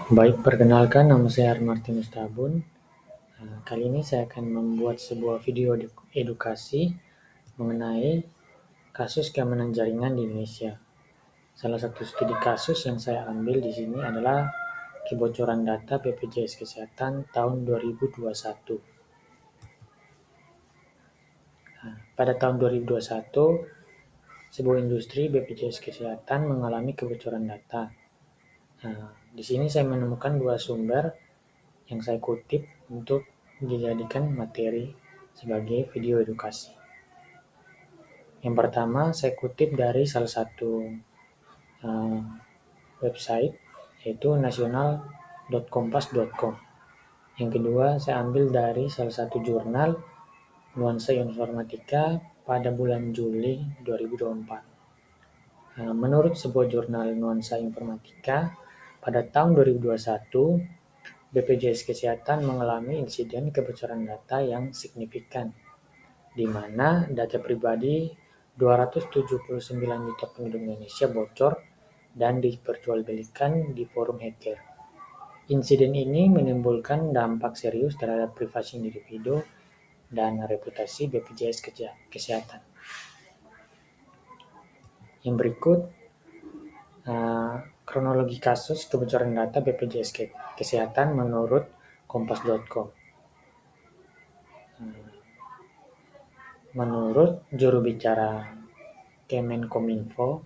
Baik, perkenalkan nama saya Martinus Tabun. Kali ini saya akan membuat sebuah video edukasi mengenai kasus keamanan jaringan di Indonesia. Salah satu studi kasus yang saya ambil di sini adalah kebocoran data BPJS Kesehatan tahun 2021. Pada tahun 2021, sebuah industri BPJS Kesehatan mengalami kebocoran data. Di sini saya menemukan dua sumber yang saya kutip untuk dijadikan materi sebagai video edukasi. Yang pertama, saya kutip dari salah satu website, yaitu nasional.kompas.com. Yang kedua, saya ambil dari salah satu jurnal Nuansa Informatika pada bulan Juli 2024. Menurut sebuah jurnal Nuansa Informatika, pada tahun 2021, BPJS Kesehatan mengalami insiden kebocoran data yang signifikan, di mana data pribadi 279 juta penduduk Indonesia bocor dan diperjualbelikan di forum hacker. Insiden ini menimbulkan dampak serius terhadap privasi individu dan reputasi BPJS Kesehatan. Yang berikut kronologi kasus kebocoran data BPJS Kesehatan menurut kompas.com. Menurut juru bicara Kemenkominfo,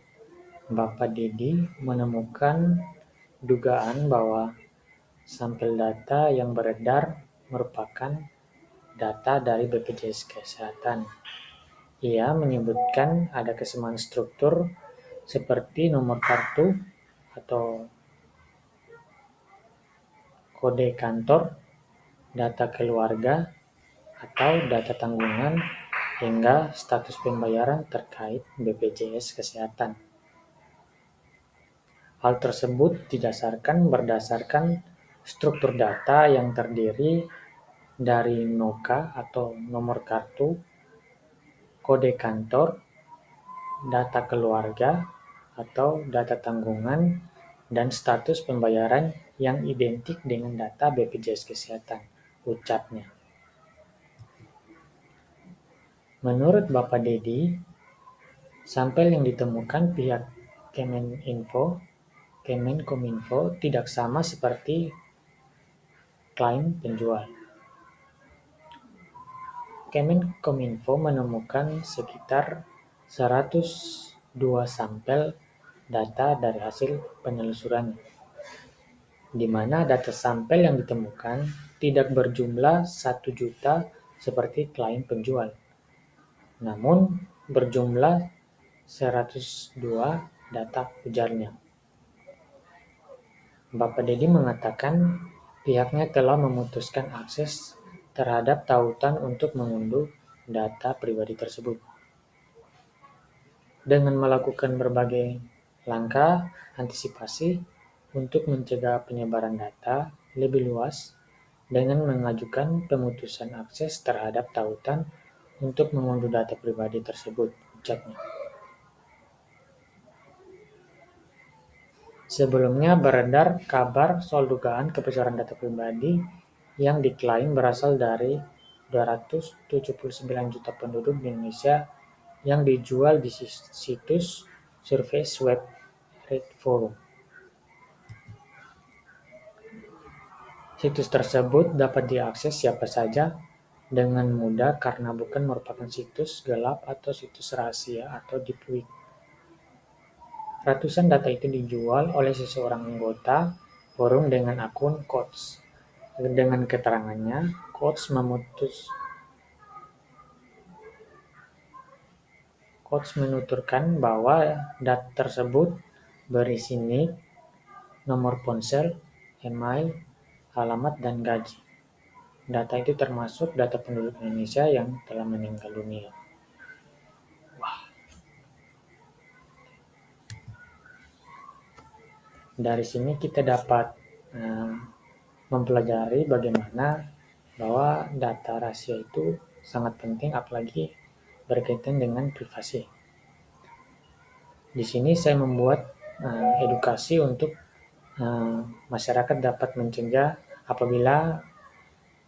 Bapak Dedi menemukan dugaan bahwa sampel data yang beredar merupakan data dari BPJS Kesehatan. Ia menyebutkan ada kesamaan struktur seperti nomor kartu atau kode kantor, data keluarga, atau data tanggungan, hingga status pembayaran terkait BPJS Kesehatan. Hal tersebut berdasarkan struktur data yang terdiri dari NOKA atau nomor kartu, kode kantor, data keluarga atau data tanggungan, dan status pembayaran yang identik dengan data BPJS Kesehatan, ucapnya. Menurut Bapak Dedi, sampel yang ditemukan pihak Kemenkominfo tidak sama seperti klaim penjual. Kemenkominfo menemukan sekitar 102 sampel data dari hasil penelusurannya, di mana data sampel yang ditemukan tidak berjumlah 1 juta seperti klaim penjual, namun berjumlah 102 data, ujarnya. Bapak Dedi mengatakan pihaknya telah memutuskan akses terhadap tautan untuk mengunduh data pribadi tersebut. Dengan melakukan berbagai langkah antisipasi untuk mencegah penyebaran data lebih luas dengan mengajukan pemutusan akses terhadap tautan untuk mengunduh data pribadi tersebut, ucapnya. Sebelumnya beredar kabar soal dugaan kebocoran data pribadi yang diklaim berasal dari 279 juta penduduk di Indonesia yang dijual di situs survei web Red Forum. Situs tersebut dapat diakses siapa saja dengan mudah karena bukan merupakan situs gelap atau situs rahasia atau deep web. Ratusan data itu dijual oleh seseorang anggota forum dengan akun Quotes. Dengan keterangannya, Quotes menuturkan bahwa data tersebut berisi nik, nomor ponsel, email, alamat, dan gaji. Data itu termasuk data penduduk Indonesia yang telah meninggal dunia. Dari sini kita dapat mempelajari bagaimana bahwa data rahasia itu sangat penting, apalagi berkaitan dengan privasi. Di sini saya membuat edukasi untuk masyarakat dapat mencegah apabila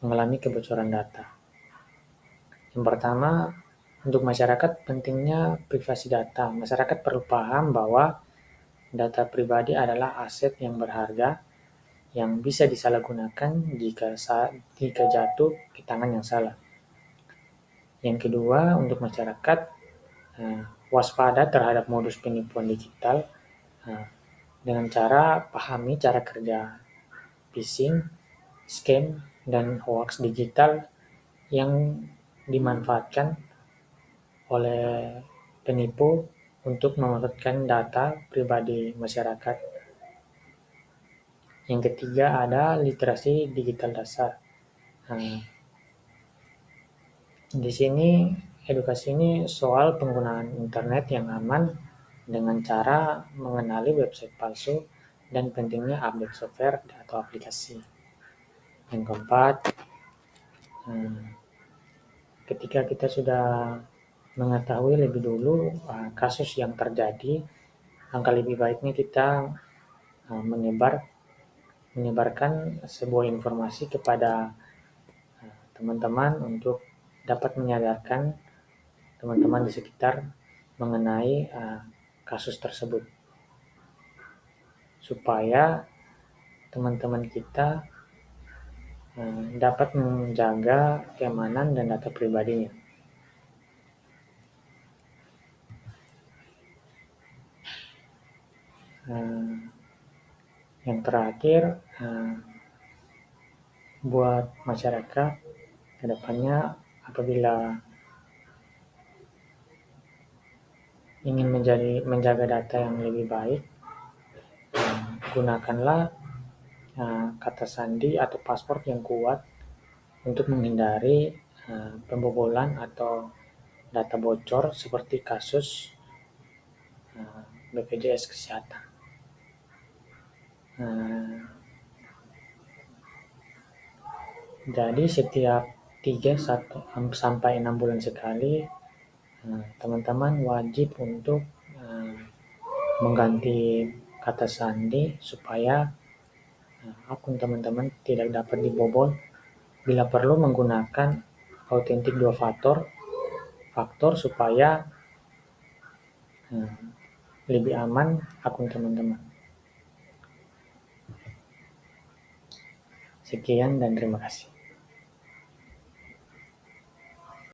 mengalami kebocoran data. Yang pertama, untuk masyarakat pentingnya privasi data. Masyarakat perlu paham bahwa data pribadi adalah aset yang berharga yang bisa disalahgunakan jika jatuh di tangan yang salah. Yang kedua, untuk masyarakat waspada terhadap modus penipuan digital dengan cara pahami cara kerja phishing, scam, dan hoax digital yang dimanfaatkan oleh penipu untuk memanfaatkan data pribadi masyarakat. Yang ketiga ada literasi digital dasar. Di sini edukasi ini soal penggunaan internet yang aman dengan cara mengenali website palsu dan pentingnya update software atau aplikasi. Yang keempat, ketika kita sudah mengetahui lebih dulu kasus yang terjadi, angka lebih baiknya kita menyebarkan sebuah informasi kepada teman-teman untuk dapat menyadarkan teman-teman di sekitar mengenai kasus tersebut, supaya teman-teman kita dapat menjaga keamanan dan data pribadinya. Yang terakhir, buat masyarakat kedepannya apabila ingin menjaga data yang lebih baik, gunakanlah kata sandi atau password yang kuat untuk menghindari pembobolan atau data bocor seperti kasus BPJS Kesehatan. Jadi setiap 3-6 bulan sekali teman-teman wajib untuk mengganti kata sandi supaya akun teman-teman tidak dapat dibobol. Bila perlu menggunakan autentik 2 faktor supaya lebih aman akun teman-teman. Sekian dan terima kasih.